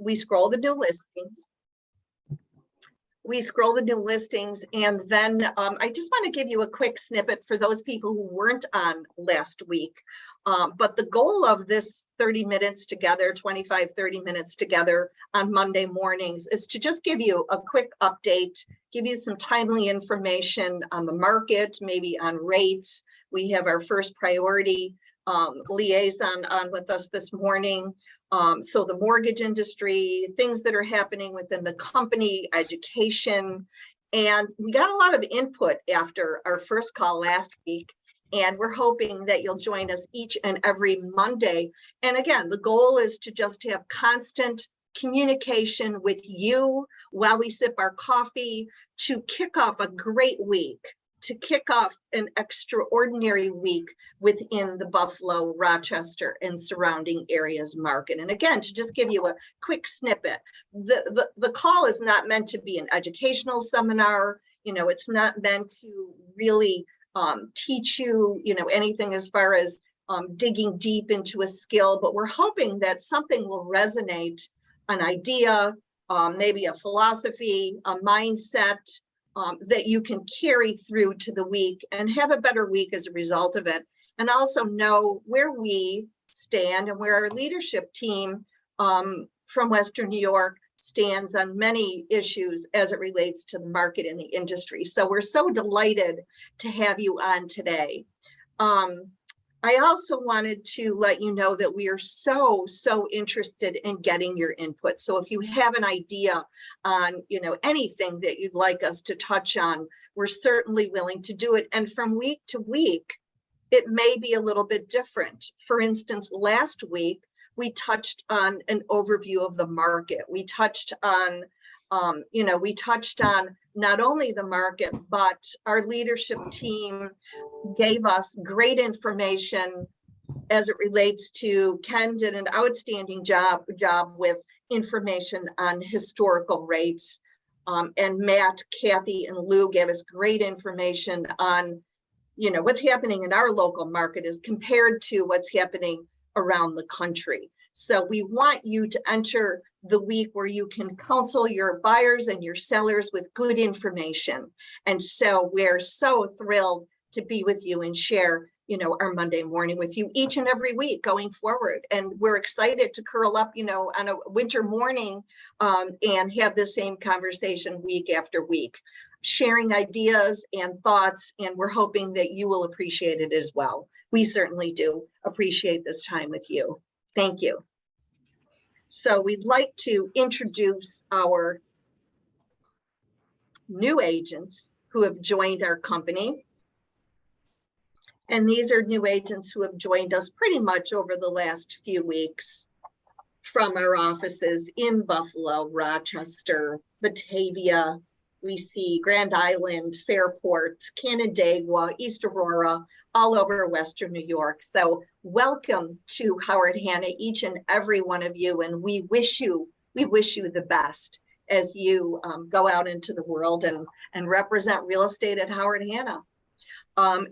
we scroll the new listings. And then I just want to give you a quick snippet for those people who weren't on last week. But the goal of this 30 minutes together, 25, 30 minutes together on Monday mornings is to just give you a quick update, give you some timely information on the market, maybe on rates. We have our first priority liaison on with us this morning. So the mortgage industry, things that are happening within the company, education, and we got a lot of input after our first call last week. And we're hoping that you'll join us each and every Monday. And again, the goal is to just have constant communication with you while we sip our coffee to kick off a great week, to kick off an extraordinary week within the Buffalo, Rochester, and surrounding areas market. And again, to just give you a quick snippet, the call is not meant to be an educational seminar. It's not meant to really teach you, anything as far as digging deep into a skill, but we're hoping that something will resonate, an idea, maybe a philosophy, a mindset that you can carry through to the week and have a better week as a result of it. And also know where we stand and where our leadership team from Western New York stands on many issues as it relates to the market and the industry. So we're so delighted to have you on today. I also wanted to let you know that we are so interested in getting your input. So if you have an idea on, anything that you'd like us to touch on, we're certainly willing to do it. And from week to week, it may be a little bit different. For instance, last week, we touched on an overview of the market. We touched on, not only the market, but our leadership team gave us great information as it relates to. Ken did an outstanding job with information on historical rates. And Matt, Kathy, and Lou gave us great information on, what's happening in our local market as compared to what's happening around the country. So we want you to enter the week where you can counsel your buyers and your sellers with good information. And so we're so thrilled to be with you and share, our Monday morning with you each and every week going forward. And we're excited to curl up, on a winter morning and have the same conversation week after week, sharing ideas and thoughts. And we're hoping that you will appreciate it as well. We certainly do appreciate this time with you. Thank you. So we'd like to introduce our new agents who have joined our company. And these are new agents who have joined us pretty much over the last few weeks from our offices in Buffalo, Rochester, Batavia. We see Grand Island, Fairport, Canandaigua, East Aurora, all over Western New York. So welcome to Howard Hanna, each and every one of you. And we wish you the best as you go out into the world and represent real estate at Howard Hanna.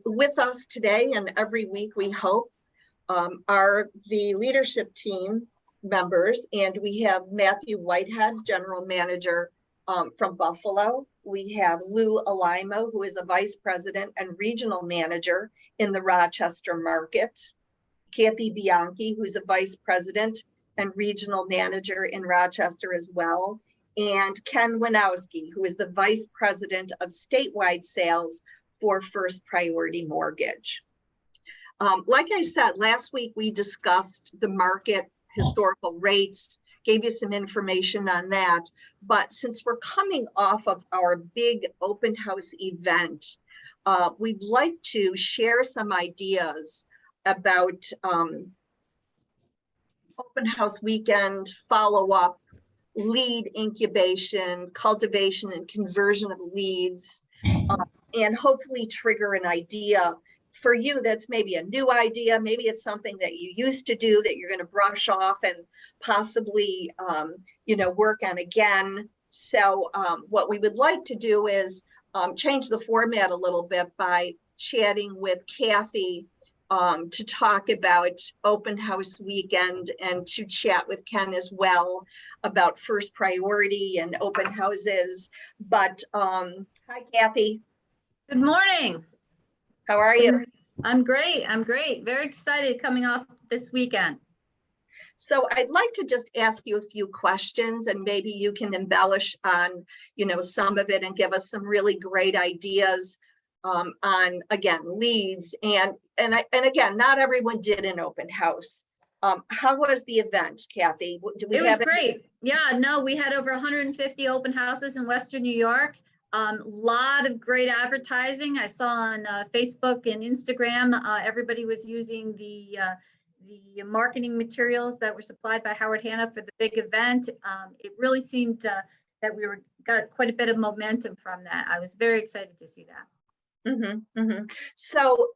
With us today and every week, we hope, are the leadership team members. And we have Matthew Whitehead, General Manager from Buffalo. We have Lou Alimo, who is a Vice President and Regional Manager in the Rochester market. Kathy Bianchi, who's a Vice President and Regional Manager in Rochester as well. And Ken Winowski, who is the Vice President of Statewide Sales for First Priority Mortgage. Like I said, last week we discussed the market, historical rates, gave you some information on that. But since we're coming off of our big open house event, we'd like to share some ideas about open house weekend, follow-up, lead incubation, cultivation and conversion of leads, and hopefully trigger an idea for you that's maybe a new idea. Maybe it's something that you used to do that you're going to brush off and possibly, work on again. So what we would like to do is change the format a little bit by chatting with Kathy to talk about open house weekend and to chat with Ken as well about first priority and open houses. But hi, Kathy. Good morning. How are you? I'm great. I'm great. Very excited coming off this weekend. So I'd like to just ask you a few questions, and maybe you can embellish on, some of it and give us some really great ideas on, again, leads. And again, not everyone did an open house. How was the event, Kathy? It was great. Yeah, no, we had over 150 open houses in Western New York. Lot of great advertising. I saw on Facebook and Instagram, everybody was using the marketing materials that were supplied by Howard Hanna for the big event. It really seemed that we got quite a bit of momentum from that. I was very excited to see that. So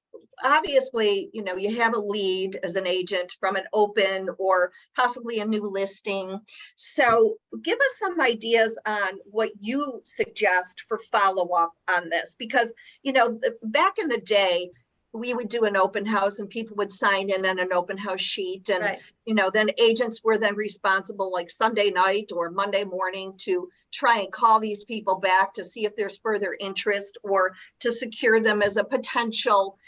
obviously, you have a lead as an agent from an open or possibly a new listing. So give us some ideas on what you suggest for follow-up on this, because, back in the day, we would do an open house and people would sign in on an open house sheet, and right. Then agents were then responsible, like Sunday night or Monday morning, to try and call these people back to see if there's further interest or to secure them as a potential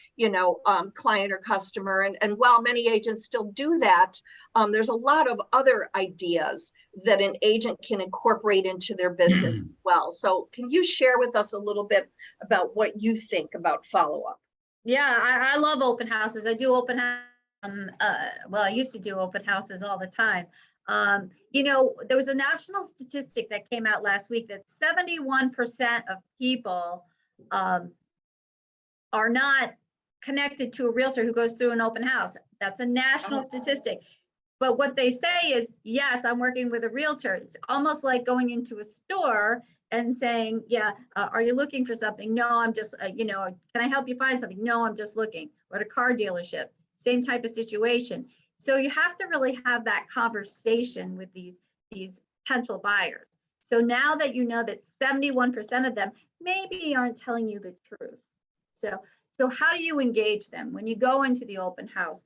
client or customer. And while many agents still do that, there's a lot of other ideas that an agent can incorporate into their business as well. So can you share with us a little bit about what you think about follow-up? Yeah, I love open houses. I do open house. Well, I used to do open houses all the time. There was a national statistic that came out last week that 71% of people are not connected to a realtor who goes through an open house. That's a national statistic. But what they say is, yes, I'm working with a realtor. It's almost like going into a store and saying, yeah, are you looking for something? No, I'm just, can I help you find something? No, I'm just looking. Or at a car dealership, same type of situation. So you have to really have that conversation with these potential buyers. So now that you know that 71% of them maybe aren't telling you the truth. So how do you engage them when you go into the open house?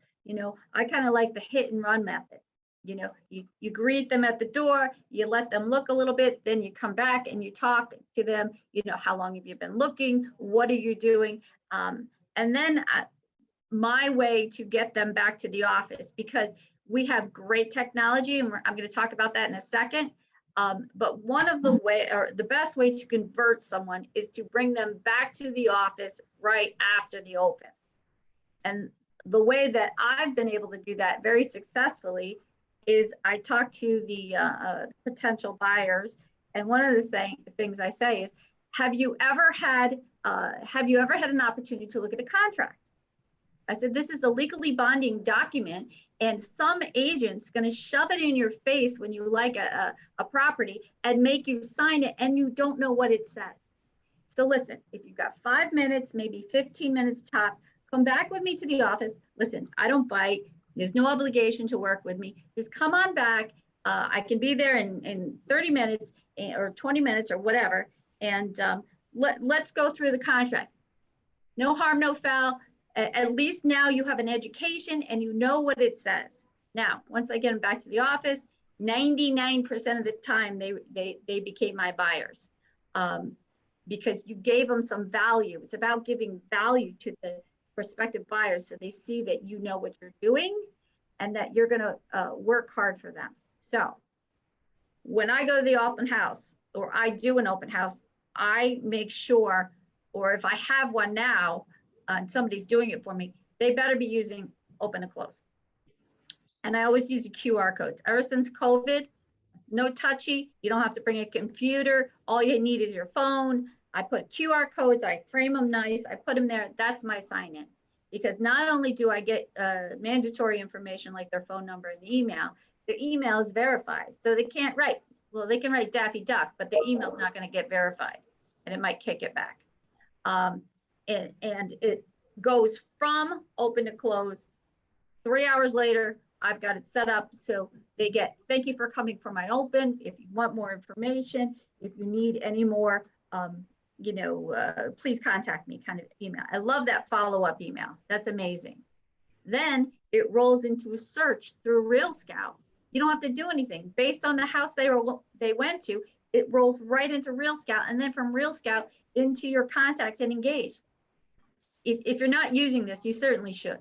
I kind of like the hit and run method. You greet them at the door, you let them look a little bit, then you come back and you talk to them. How long have you been looking? What are you doing? And then my way to get them back to the office, because we have great technology, and I'm going to talk about that in a second. But one of the the best way to convert someone is to bring them back to the office right after the open. And the way that I've been able to do that very successfly is I talk to the potential buyers, and one of the things I say is, have you ever had an opportunity to look at a contract? I said, this is a legally binding document, and some agent's going to shove it in your face when you like a property and make you sign it, and you don't know what it says. So listen, if you've got 5 minutes, maybe 15 minutes tops, come back with me to the office. Listen, I don't bite. There's no obligation to work with me. Just come on back. I can be there in 30 minutes or 20 minutes or whatever. And let's go through the contract. No harm, no foul. At least now you have an education and you know what it says. Now, once I get them back to the office, 99% of the time they became my buyers, because you gave them some value. It's about giving value to the prospective buyers so they see that you know what you're doing and that you're going to work hard for them. So when I go to the open house, or I do an open house, I make sure, or if I have one now and somebody's doing it for me, they better be using open and close. And I always use a QR code. Ever since COVID, no touchy, you don't have to bring a computer. All you need is your phone. I put QR codes, I frame them nice, I put them there. That's my sign in, because not only do I get mandatory information like their phone number and email, their email is verified. So they can't write, well, they can write Daffy Duck, but their email is not going to get verified and it might kick it back. And it goes from open to close. 3 hours later, I've got it set up so they get, thank you for coming for my open. If you want more information, if you need any more, please contact me kind of email. I love that follow-up email. That's amazing. Then it rolls into a search through Real Scout. You don't have to do anything. Based on the house they went to, it rolls right into Real Scout, and then from Real Scout into your contacts and Engage. If you're not using this, you certainly should.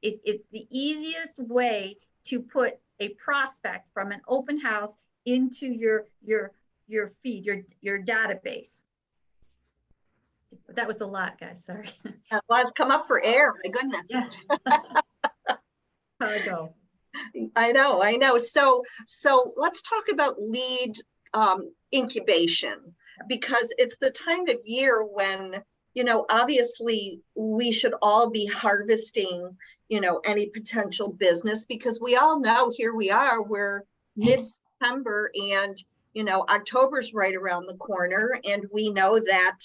It's the easiest way to put a prospect from an open house into your feed, your database. That was a lot, guys. Sorry. That was come up for air. My goodness. Yeah. How I go. I know. So let's talk about lead incubation, because it's the time of year when, obviously we should all be harvesting, any potential business, because we all know here we are, we're mid-September and, October's right around the corner. And we know that,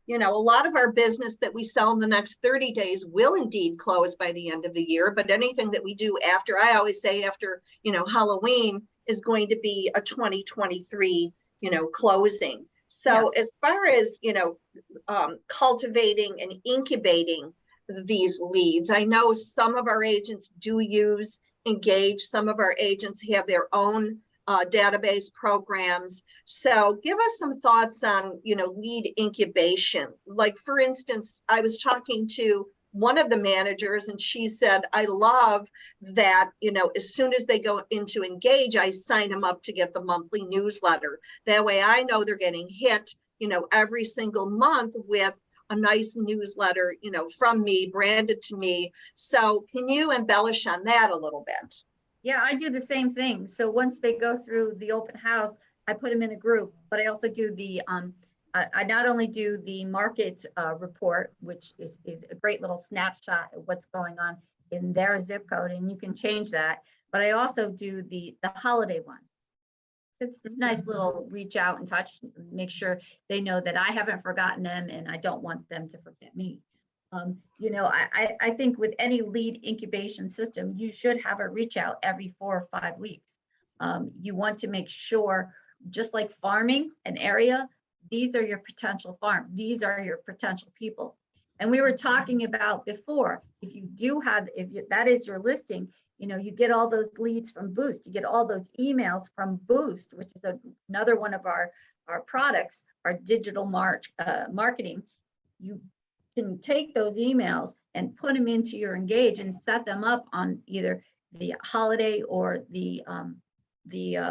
a lot of our business that we sell in the next 30 days will indeed close by the end of the year. But anything that we do after, I always say after, Halloween, is going to be a 2023, closing. So Yes. as far as, cultivating and incubating these leads, I know some of our agents do use Engage. Some of our agents have their own database programs. So give us some thoughts on, lead incubation. Like, for instance, I was talking to one of the managers and she said, I love that, as soon as they go into Engage, I sign them up to get the monthly newsletter. That way I know they're getting hit, every single month with a nice newsletter, from me, branded to me. So can you embellish on that a little bit? Yeah, I do the same thing. So once they go through the open house, I put them in a group, but I also do the, I not only do the market report, which is a great little snapshot of what's going on in their zip code, and you can change that, but I also do the holiday one. It's this nice little reach out and touch, make sure they know that I haven't forgotten them and I don't want them to forget me. I think with any lead incubation system, you should have a reach out every 4 or 5 weeks. You want to make sure, just like farming an area, these are your potential farm. These are your potential people. And we were talking about before, if that is your listing, you get all those leads from Boost, you get all those emails from Boost, which is another one of our products, our digital marketing. You can take those emails and put them into your Engage and set them up on either the holiday or the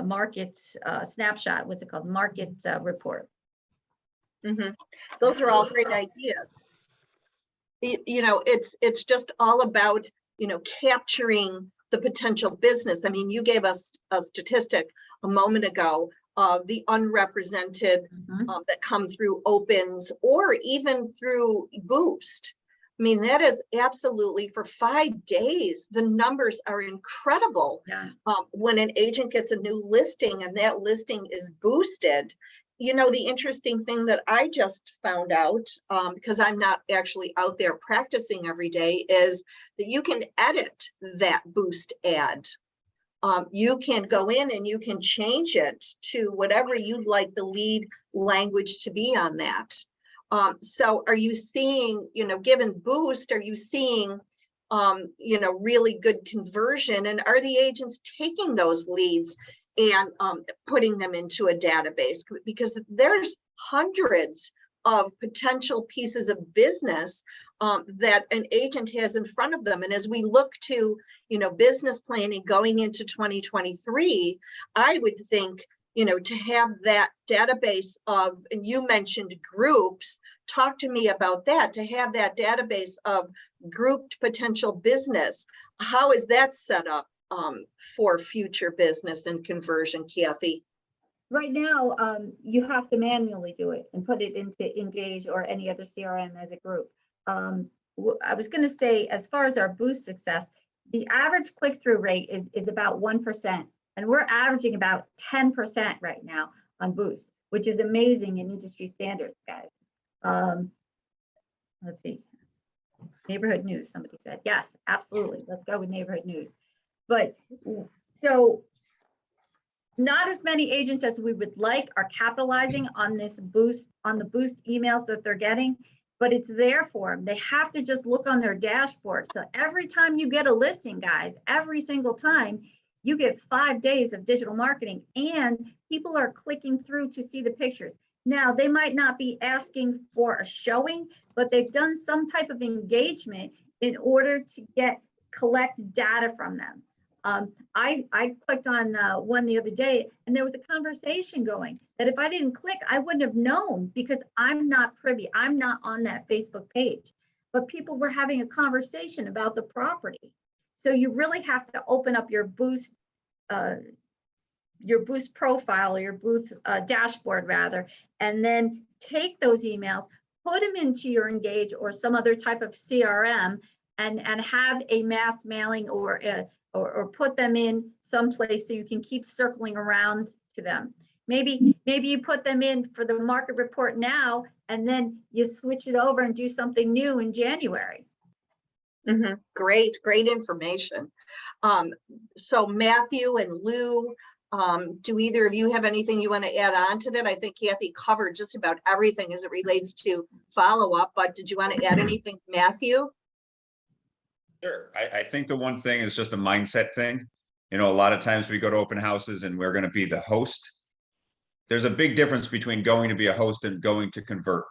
market snapshot. What's it called? Market report. Mm-hmm. Those are all great ideas. It's just all about, capturing the potential business. I mean, you gave us a statistic a moment ago of the unrepresented that come through opens or even through Boost. I mean, that is absolutely, for 5 days, the numbers are incredible. Yeah. When an agent gets a new listing and that listing is boosted. The interesting thing that I just found out, because I'm not actually out there practicing every day, is that you can edit that Boost ad. You can go in and you can change it to whatever you'd like the lead language to be on that. So are you seeing, given Boost, are you seeing, really good conversion? And are the agents taking those leads and putting them into a database? Because there's hundreds of potential pieces of business that an agent has in front of them. And as we look to, business planning going into 2023, I would think, to have that database of, and you mentioned groups, talk to me about that, to have that database of grouped potential business. How is that set up for future business and conversion, Kathy? Right now, you have to manually do it and put it into Engage or any other CRM as a group. I was going to say, as far as our Boost success, the average click-through rate is about 1%, and we're averaging about 10% right now on Boost, which is amazing in industry standards, guys. Let's see. Neighborhood news, somebody said. Yes, absolutely. Let's go with neighborhood news. But so not as many agents as we would like are capitalizing on this Boost, on the Boost emails that they're getting. but it's there for them. They have to just look on their dashboard. So every time you get a listing, guys, every single time, you get 5 days of digital marketing, and people are clicking through to see the pictures. Now, they might not be asking for a showing, but they've done some type of engagement in order to collect data from them. I clicked on one the other day, and there was a conversation going that if I didn't click, I wouldn't have known, because I'm not privy. I'm not on that Facebook page, but people were having a conversation about the property. So you really have to open up your Boost profile, or your Boost dashboard rather, and then take those emails, put them into your Engage or some other type of CRM, and have a mass mailing or put them in someplace so you can keep circling around to them. Maybe you put them in for the market report now, and then you switch it over and do something new in January. Great information. So Matthew and Lou, do either of you have anything you want to add on to that? I think Kathy covered just about everything as it relates to follow-up, but did you want to add anything, Matthew? Sure. I think the one thing is just a mindset thing. You know, a lot of times we go to open houses and we're going to be the host. There's a big difference between going to be a host and going to convert.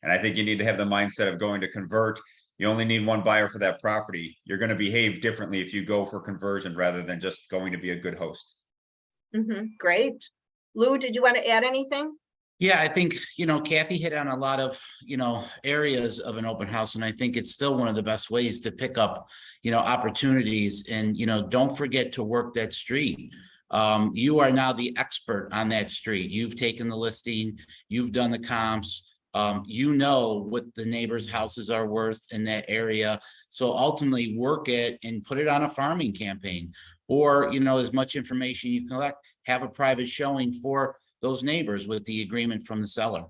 And I think you need to have the mindset of going to convert. You only need one buyer for that property. You're going to behave differently if you go for conversion rather than just going to be a good host. Great. Lou, did you want to add anything? Yeah, I think, Kathy hit on a lot of, areas of an open house, and I think it's still one of the best ways to pick up, opportunities. And, don't forget to work that street. You are now the expert on that street. You've taken the listing, you've done the comps, you know what the neighbors' houses are worth in that area. So ultimately work it and put it on a farming campaign, or, as much information you collect, have a private showing for those neighbors with the agreement from the seller.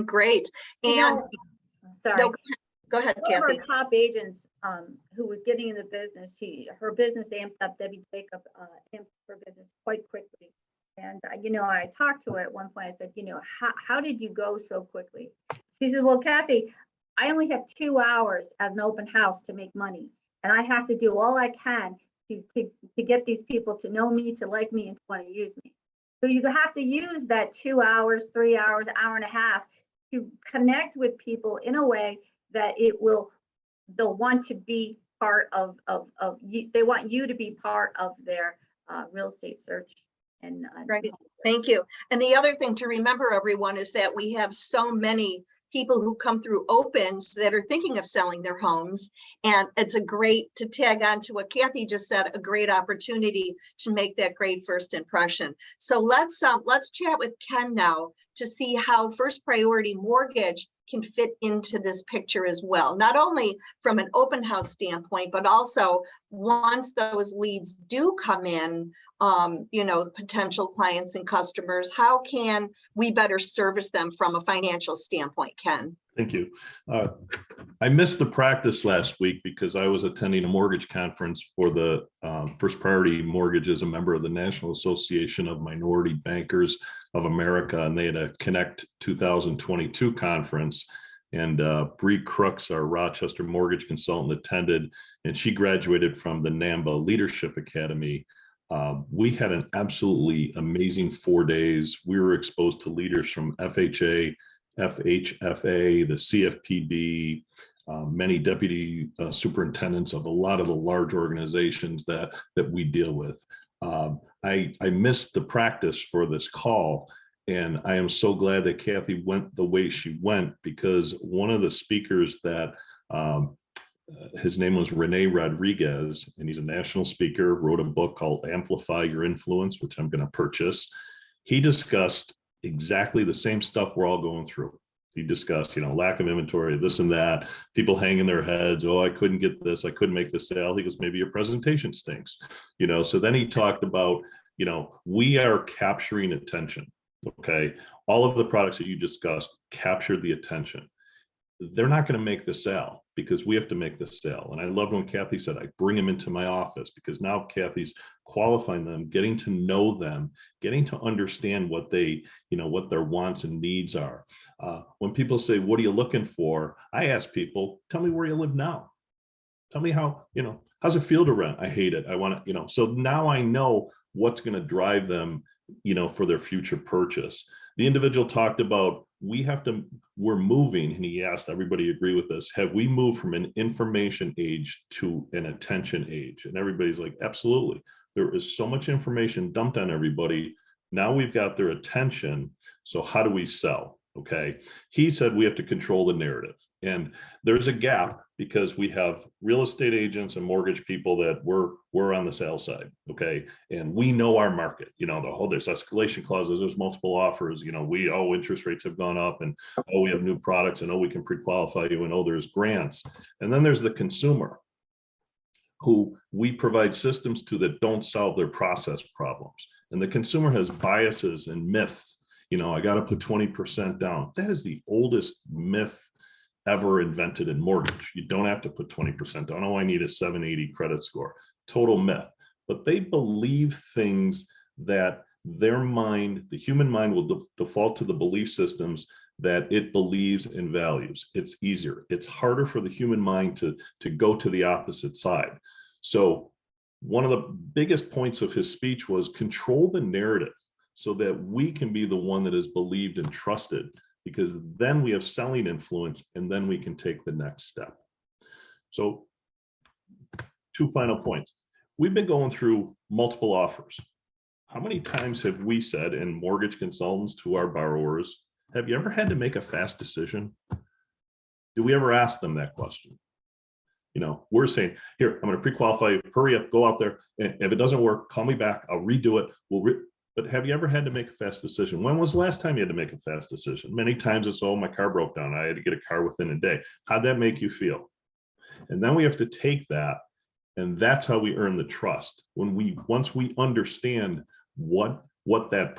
Great. And sorry. No, go ahead, One of Kathy. our top agents who was getting in the business, her business amped up, Debbie Jacob, amped her business quite quickly. And, I talked to her at one point. I said, how did you go so quickly? She said, well, Kathy, I only have 2 hours at an open house to make money. And I have to do all I can to get these people to know me, to like me, and to want to use me. So you have to use that 2 hours, 3 hours, hour and a half to connect with people in a way that they'll want to be part of you. They want you to be part of their real estate search. And Right. Thank you. And the other thing to remember, everyone, is that we have so many people who come through opens that are thinking of selling their homes. And it's a great, to tag on to what Kathy just said, a great opportunity to make that great first impression. So let's chat with Ken now to see how First Priority Mortgage can fit into this picture as well. Not only from an open house standpoint, but also once those leads do come in, potential clients and customers, how can we better service them from a financial standpoint, Ken? Thank you. I missed the practice last week because I was attending a mortgage conference for the First Priority Mortgage as a member of the National Association of Minority Bankers of America, and they had a Connect 2022 conference. And Bree Crooks, our Rochester mortgage consultant, attended, and she graduated from the NAMBA Leadership Academy. We had an absolutely amazing 4 days. We were exposed to leaders from FHA, FHFA, the CFPB, many deputy superintendents of a lot of the large organizations that we deal with. I missed the practice for this call, and I am so glad that Kathy went the way she went, because one of the speakers that his name was Rene Rodriguez, and he's a national speaker, wrote a book called Amplify Your Influence, which I'm going to purchase. He discussed exactly the same stuff we're all going through. He discussed, lack of inventory, this and that, people hanging their heads. Oh, I couldn't get this. I couldn't make this sale. He goes, maybe your presentation stinks. So then he talked about, we are capturing attention. Okay. All of the products that you discussed captured the attention. They're not going to make the sale because we have to make the sale. And I loved when Kathy said, I bring them into my office, because now Kathy's qualifying them, getting to know them, getting to understand what they, what their wants and needs are. When people say, what are you looking for? I ask people, tell me where you live now. Tell me how, how's it feel to rent? I hate it. I want to, so now I know what's going to drive them, for their future purchase. The individual talked about, we're moving, and he asked, everybody agree with this, have we moved from an information age to an attention age? And everybody's like, absolutely. There is so much information dumped on everybody. Now we've got their attention. So how do we sell? Okay. He said we have to control the narrative. And there's a gap because we have real estate agents and mortgage people that we're on the sales side. Okay. And we know our market, there's escalation clauses, there's multiple offers, interest rates have gone up, and we have new products, and we can pre-qualify you, and there's grants. And then there's the consumer, who we provide systems to that don't solve their process problems. And the consumer has biases and myths. I got to put 20% down. That is the oldest myth ever invented in mortgage. You don't have to put 20% down. Oh, I need a 780 credit score. Total myth. But they believe things that their mind, the human mind, will default to the belief systems that it believes and values. It's easier. It's harder for the human mind to go to the opposite side. So one of the biggest points of his speech was control the narrative so that we can be the one that is believed and trusted, because then we have selling influence, and then we can take the next step. So 2 final points. We've been going through multiple offers. How many times have we said, in mortgage consultants to our borrowers, have you ever had to make a fast decision? Do we ever ask them that question? We're saying, here, I'm going to pre-qualify you, hurry up, go out there. And if it doesn't work, call me back, I'll redo it. But have you ever had to make a fast decision? When was the last time you had to make a fast decision? Many times it's, my car broke down, I had to get a car within a day. How'd that make you feel? And then we have to take that, and that's how we earn the trust. Once we understand how that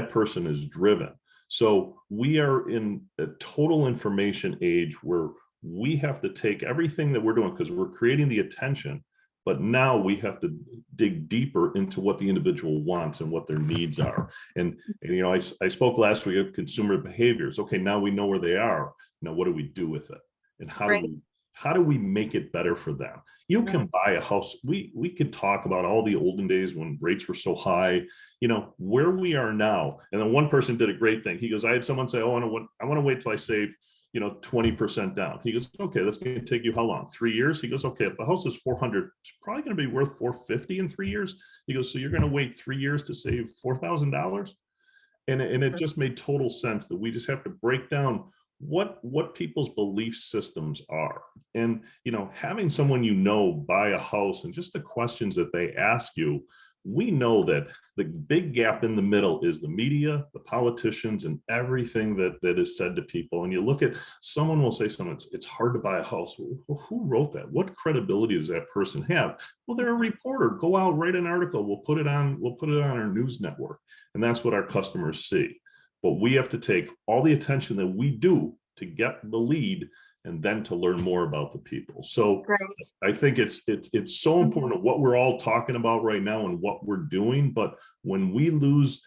person is driven. So we are in a total information age where we have to take everything that we're doing, because we're creating the attention, but now we have to dig deeper into what the individual wants and what their needs are. And I spoke last week of consumer behaviors. Okay, now we know where they are. Now what do we do with it? And how do we make it better for them? You can buy a house. We could talk about all the olden days when rates were so high, where we are now. And then one person did a great thing. He goes, I had someone say, I want to wait till I save 20% down. He goes, okay, that's going to take you how long? 3 years? He goes, okay, if the house is 400, it's probably going to be worth 450 in 3 years. He goes, so you're going to wait 3 years to save $4,000? And it just made total sense that we just have to break down what people's belief systems are. And, having someone, buy a house, and just the questions that they ask you, we know that the big gap in the middle is the media, the politicians, and everything that is said to people. And you look at, someone will say something, it's hard to buy a house. Well, who wrote that? What credibility does that person have? Well, they're a reporter. Go out, write an article. We'll put it on our news network. And that's what our customers see. But we have to take all the attention that we do to get the lead, and then to learn more about the people. So right. I think it's so important what we're all talking about right now and what we're doing. But when we lose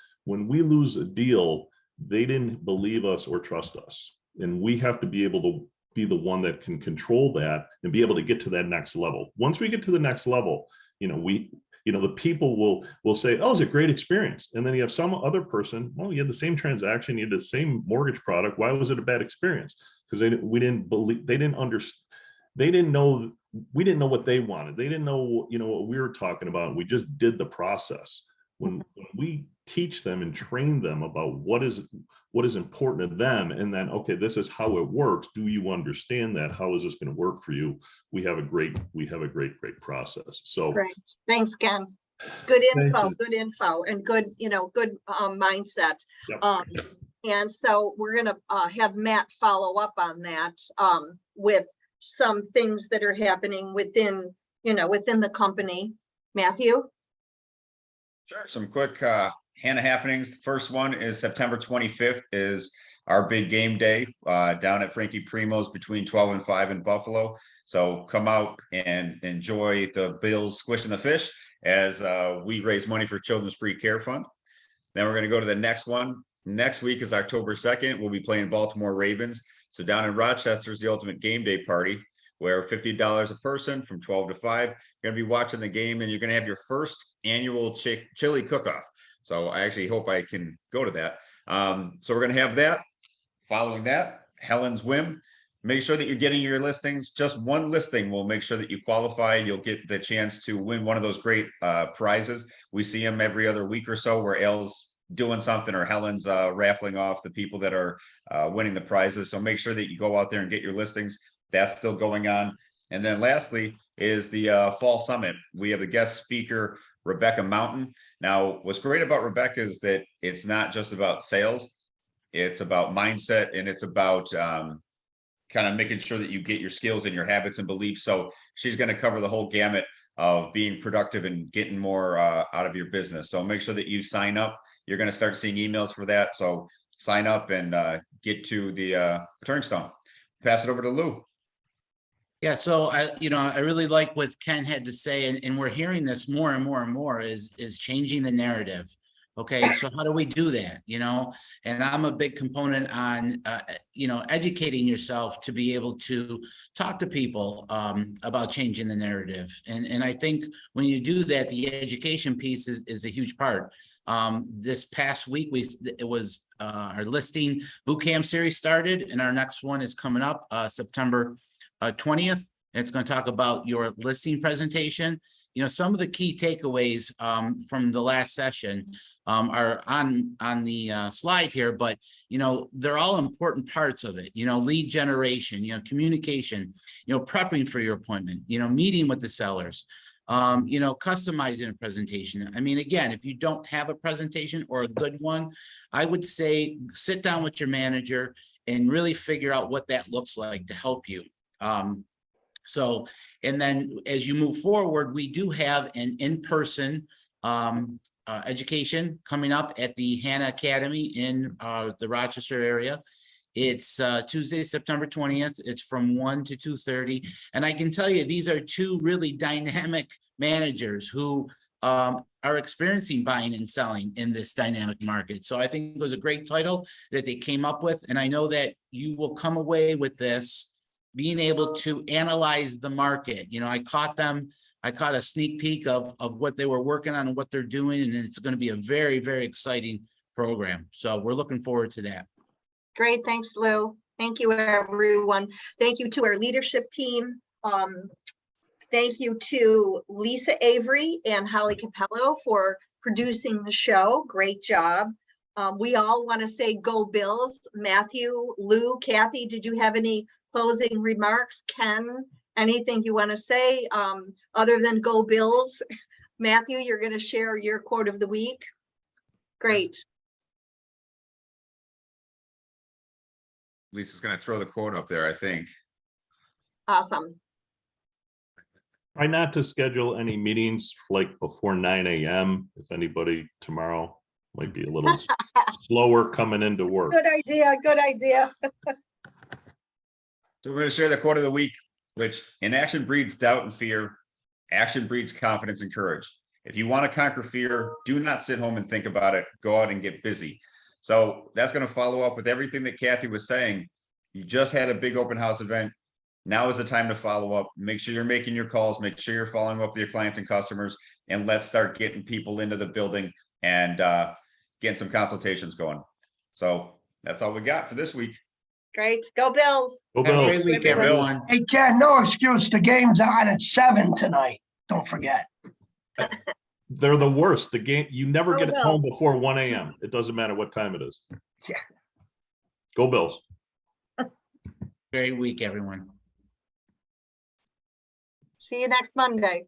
a deal, they didn't believe us or trust us. And we have to be able to be the one that can control that and be able to get to that next level. Once we get to the next level, the people will say, oh, it's a great experience. And then you have some other person, well, you had the same transaction, you had the same mortgage product. Why was it a bad experience? Because we didn't know what they wanted. They didn't know, what we were talking about. We just did the process. When we teach them and train them about what is important to them, and then, okay, this is how it works. Do you understand that? How is this going to work for you? We have a great process. So great. Thanks, Ken. Good info, and good mindset. Yep. And so we're going to have Matt follow up on that with some things that are happening within the company. Matthew? Sure. Some quick Hannah happenings. First one is September 25th is our big game day down at Frankie Primo's between 12 and 5 in Buffalo. So come out and enjoy the Bills squishing the fish as we raise money for Children's Free Care Fund. Then we're going to go to the next one. Next week is October 2nd. We'll be playing Baltimore Ravens. So down in Rochester is the ultimate game day party where $50 a person from 12 to 5. You're going to be watching the game and you're going to have your first annual chili cook-off. So I actually hope I can go to that. So we're going to have that. Following that, Helen's Whim. Make sure that you're getting your listings. Just one listing will make sure that you qualify. You'll get the chance to win one of those great prizes. We see them every other week or so where Elle's doing something or Helen's raffling off the people that are winning the prizes. So make sure that you go out there and get your listings. That's still going on. And then lastly is the Fall Summit. We have a guest speaker, Rebecca Mountain. Now, what's great about Rebecca is that it's not just about sales. It's about mindset and it's about kind of making sure that you get your skills and your habits and beliefs. So she's going to cover the whole gamut of being productive and getting more out of your business. So make sure that you sign up. You're going to start seeing emails for that. So sign up and get to the Turning Stone. Pass it over to Lou. Yeah, so I really like what Ken had to say, and we're hearing this more and more and more is changing the narrative. Okay, so how do we do that? And I'm a big component on educating yourself to be able to talk to people about changing the narrative. And I think when you do that, the education piece is a huge part. This past week it was our listing boot camp series started, and our next one is coming up September 20th. And it's going to talk about your listing presentation. Some of the key takeaways from the last session are on the slide here, but they're all important parts of it. Lead generation, communication, prepping for your appointment, meeting with the sellers, customizing a presentation. I mean, again, if you don't have a presentation or a good one, I would say sit down with your manager and really figure out what that looks like to help you. And then as you move forward, we do have an in-person education coming up at the Hannah Academy in the Rochester area. It's Tuesday, September 20th. It's from 1 to 2:30. And I can tell you, these are two really dynamic managers who are experiencing buying and selling in this dynamic market. So I think it was a great title that they came up with. And I know that you will come away with this being able to analyze the market. I caught a sneak peek of what they were working on and what they're doing, and it's going to be a very, very exciting program. So we're looking forward to that. Great, thanks, Lou. Thank you, everyone. Thank you to our leadership team. Thank you to Lisa Avery and Holly Capello for producing the show. Great job. We all want to say go Bills. Matthew, Lou, Kathy, did you have any closing remarks? Ken, anything you want to say other than go Bills? Matthew, you're going to share your quote of the week. Great. Lisa's going to throw the quote up there, I think. Awesome. Try not to schedule any meetings like before 9 a.m. If anybody tomorrow might be a little slower coming into work. Good idea. Good idea. So we're going to share the quote of the week, which inaction breeds doubt and fear. Action breeds confidence and courage. If you want to conquer fear, do not sit home and think about it. Go out and get busy. So that's going to follow up with everything that Kathy was saying. You just had a big open house event. Now is the time to follow up. Make sure you're making your calls. Make sure you're following up with your clients and customers. And let's start getting people into the building and getting some consultations going. So that's all we got for this week. Great. Go Bills. Go Have a Bills. great week, Go Bills. everyone. Hey, Ken, no excuse. The game's on at 7 tonight. Don't forget. They're the worst. The game, you never Go get Bills. home before 1 a.m. It doesn't matter what time it is. Yeah. Go Bills. Great week, everyone. See you next Monday.